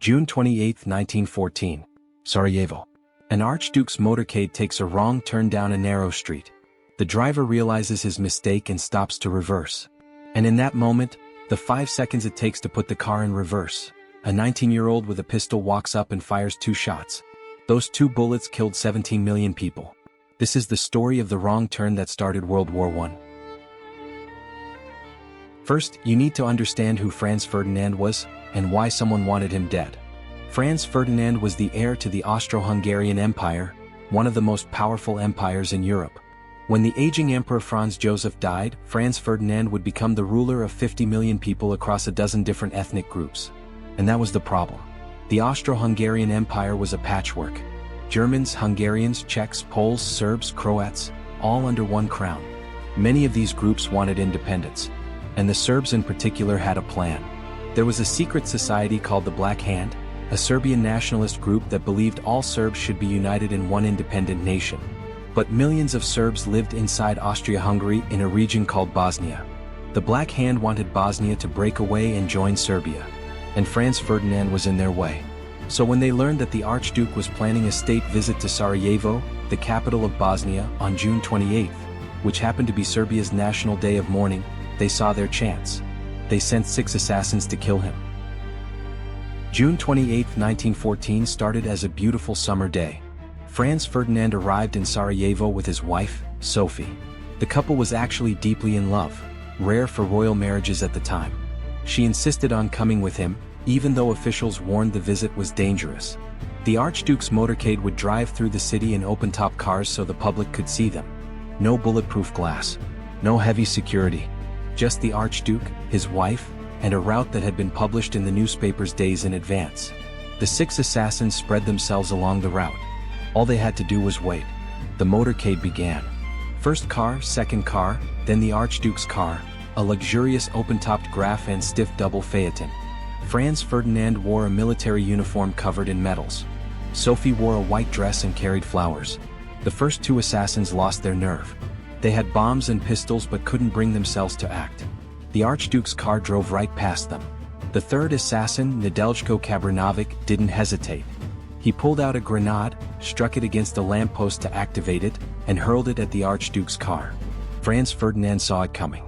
June 28, 1914. Sarajevo. An Archduke's motorcade takes a wrong turn down a narrow street. The driver realizes his mistake and stops to reverse. And in that moment, the 5 seconds it takes to put the car in reverse, a 19-year-old with a pistol walks up and fires 2 shots. Those 2 bullets killed 17 million people. This is the story of the wrong turn that started World War I. First, you need to understand who Franz Ferdinand was, and why someone wanted him dead. Franz Ferdinand was the heir to the Austro-Hungarian Empire, one of the most powerful empires in Europe. When the aging Emperor Franz Joseph died, Franz Ferdinand would become the ruler of 50 million people across a dozen different ethnic groups. And that was the problem. The Austro-Hungarian Empire was a patchwork. Germans, Hungarians, Czechs, Poles, Serbs, Croats, all under one crown. Many of these groups wanted independence. And the Serbs in particular had a plan. There was a secret society called the Black Hand, a Serbian nationalist group that believed all Serbs should be united in one independent nation. But millions of Serbs lived inside Austria-Hungary in a region called Bosnia. The Black Hand wanted Bosnia to break away and join Serbia. And Franz Ferdinand was in their way. So when they learned that the Archduke was planning a state visit to Sarajevo, the capital of Bosnia, on June 28, which happened to be Serbia's national day of mourning, they saw their chance. They sent 6 assassins to kill him. June 28, 1914 started as a beautiful summer day. Franz Ferdinand arrived in Sarajevo with his wife, Sophie. The couple was actually deeply in love, rare for royal marriages at the time. She insisted on coming with him, even though officials warned the visit was dangerous. The Archduke's motorcade would drive through the city in open-top cars so the public could see them. No bulletproof glass. No heavy security. Just the Archduke, his wife, and a route that had been published in the newspapers days in advance. The 6 assassins spread themselves along the route. All they had to do was wait. The motorcade began. First car, second car, then the Archduke's car, a luxurious open-topped Graf and stiff double phaeton. Franz Ferdinand wore a military uniform covered in medals. Sophie wore a white dress and carried flowers. The first 2 assassins lost their nerve. They had bombs and pistols but couldn't bring themselves to act. The Archduke's car drove right past them. The 3rd assassin, Nedeljko Kabranovic, didn't hesitate. He pulled out a grenade, struck it against a lamppost to activate it, and hurled it at the Archduke's car. Franz Ferdinand saw it coming.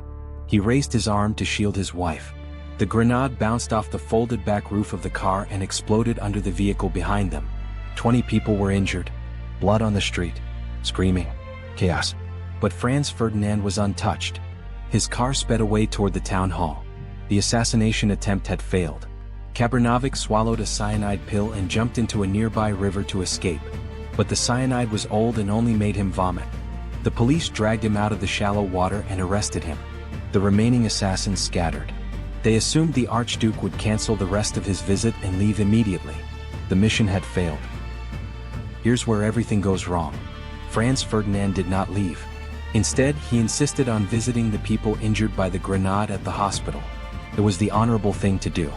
He raised his arm to shield his wife. The grenade bounced off the folded back roof of the car and exploded under the vehicle behind them. 20 people were injured. Blood on the street. Screaming. Chaos. But Franz Ferdinand was untouched. His car sped away toward the town hall. The assassination attempt had failed. Kabranovic swallowed a cyanide pill and jumped into a nearby river to escape. But the cyanide was old and only made him vomit. The police dragged him out of the shallow water and arrested him. The remaining assassins scattered. They assumed the Archduke would cancel the rest of his visit and leave immediately. The mission had failed. Here's where everything goes wrong. Franz Ferdinand did not leave. Instead, he insisted on visiting the people injured by the grenade at the hospital. It was the honorable thing to do.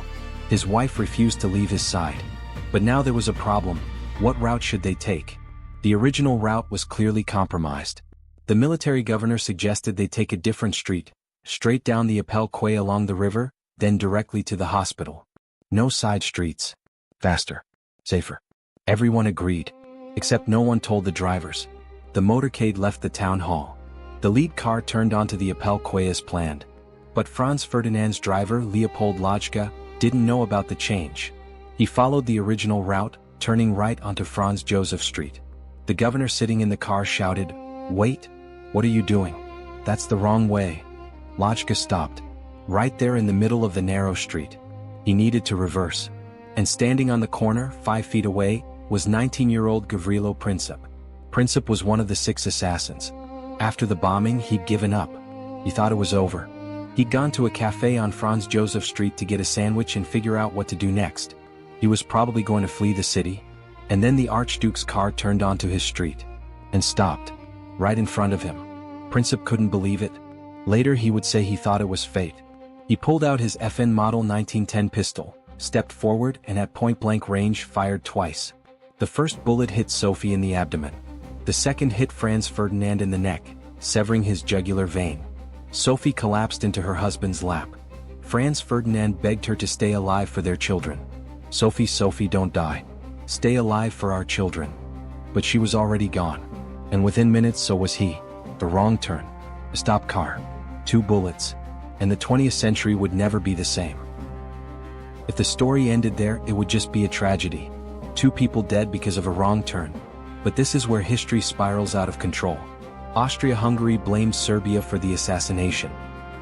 His wife refused to leave his side. But now there was a problem. What route should they take? The original route was clearly compromised. The military governor suggested they take a different street, straight down the Appel Quay along the river, then directly to the hospital. No side streets. Faster. Safer. Everyone agreed. Except no one told the drivers. The motorcade left the town hall. The lead car turned onto the Appel Quay as planned. But Franz Ferdinand's driver, Leopold Lojka, didn't know about the change. He followed the original route, turning right onto Franz Joseph Street. The governor sitting in the car shouted, "Wait! What are you doing? That's the wrong way." Lojka stopped. Right there in the middle of the narrow street. He needed to reverse. And standing on the corner, 5 feet away, was 19-year-old Gavrilo Princip. Princip was one of the 6 assassins. After the bombing, he'd given up. He thought it was over. He'd gone to a cafe on Franz Joseph Street to get a sandwich and figure out what to do next. He was probably going to flee the city. And then the Archduke's car turned onto his street. And stopped. Right in front of him. Princip couldn't believe it. Later he would say he thought it was fate. He pulled out his FN Model 1910 pistol, stepped forward and at point-blank range fired twice. The first bullet hit Sophie in the abdomen. The second hit Franz Ferdinand in the neck, severing his jugular vein. Sophie collapsed into her husband's lap. Franz Ferdinand begged her to stay alive for their children. Sophie, Sophie, don't die. Stay alive for our children. But she was already gone. And within minutes so was he. The wrong turn. A stop car. 2 bullets. And the 20th century would never be the same. If the story ended there, it would just be a tragedy. 2 people dead because of a wrong turn. But this is where history spirals out of control. Austria-Hungary blamed Serbia for the assassination.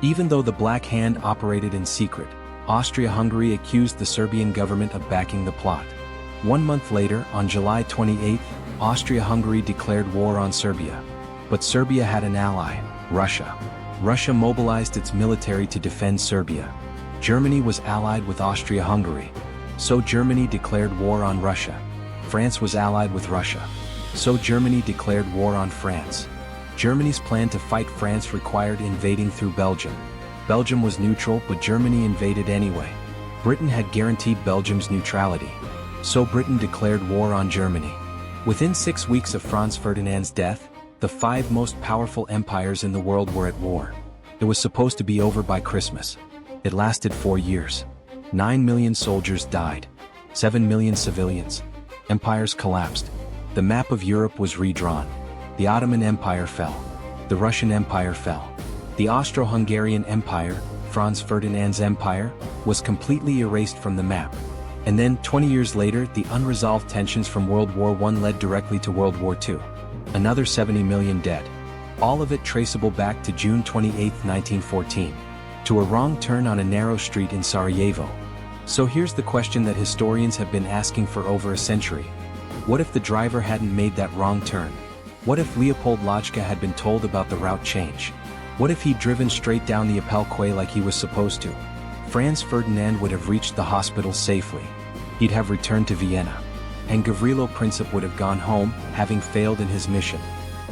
Even though the Black Hand operated in secret, Austria-Hungary accused the Serbian government of backing the plot. 1 month later, on July 28, Austria-Hungary declared war on Serbia. But Serbia had an ally, Russia. Russia mobilized its military to defend Serbia. Germany was allied with Austria-Hungary. So Germany declared war on Russia. France was allied with Russia. So Germany declared war on France. Germany's plan to fight France required invading through Belgium. Belgium was neutral, but Germany invaded anyway. Britain had guaranteed Belgium's neutrality. So Britain declared war on Germany. Within 6 weeks of Franz Ferdinand's death, the 5 most powerful empires in the world were at war. It was supposed to be over by Christmas. It lasted 4 years. 9 million soldiers died. 7 million civilians. Empires collapsed. The map of Europe was redrawn. The Ottoman Empire fell. The Russian Empire fell. The Austro-Hungarian Empire, Franz Ferdinand's empire, was completely erased from the map. And then, 20 years later, the unresolved tensions from World War I led directly to World War II. Another 70 million dead. All of it traceable back to June 28, 1914. To a wrong turn on a narrow street in Sarajevo. So here's the question that historians have been asking for over a century. What if the driver hadn't made that wrong turn? What if Leopold Lodjka had been told about the route change? What if he'd driven straight down the Appelquay like he was supposed to? Franz Ferdinand would have reached the hospital safely. He'd have returned to Vienna. And Gavrilo Princip would have gone home, having failed in his mission.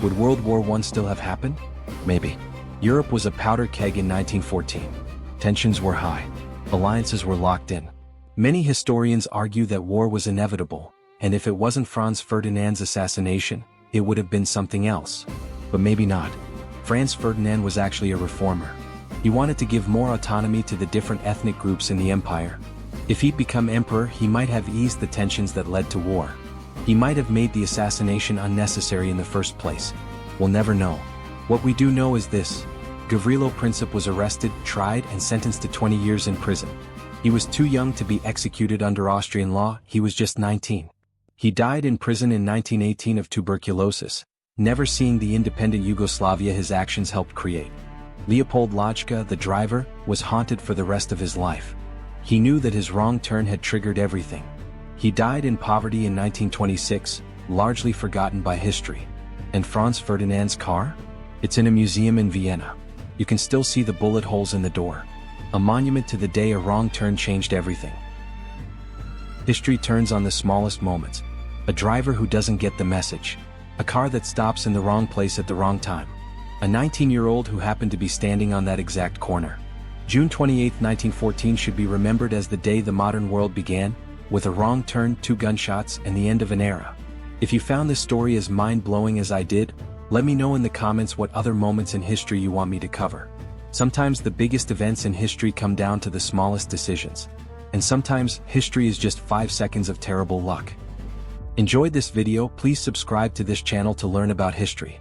Would World War I still have happened? Maybe. Europe was a powder keg in 1914. Tensions were high. Alliances were locked in. Many historians argue that war was inevitable, and if it wasn't Franz Ferdinand's assassination, it would have been something else. But maybe not. Franz Ferdinand was actually a reformer. He wanted to give more autonomy to the different ethnic groups in the empire. If he'd become emperor, he might have eased the tensions that led to war. He might have made the assassination unnecessary in the first place. We'll never know. What we do know is this. Gavrilo Princip was arrested, tried, and sentenced to 20 years in prison. He was too young to be executed under Austrian law, he was just 19. He died in prison in 1918 of tuberculosis, never seeing the independent Yugoslavia his actions helped create. Leopold Lodjka, the driver, was haunted for the rest of his life. He knew that his wrong turn had triggered everything. He died in poverty in 1926, largely forgotten by history. And Franz Ferdinand's car? It's in a museum in Vienna. You can still see the bullet holes in the door. A monument to the day a wrong turn changed everything. History turns on the smallest moments. A driver who doesn't get the message. A car that stops in the wrong place at the wrong time. A 19-year-old who happened to be standing on that exact corner. June 28, 1914 should be remembered as the day the modern world began, with a wrong turn, 2 gunshots, and the end of an era. If you found this story as mind-blowing as I did, let me know in the comments what other moments in history you want me to cover. Sometimes the biggest events in history come down to the smallest decisions. And sometimes, history is just 5 seconds of terrible luck. Enjoyed this video? Please subscribe to this channel to learn about history.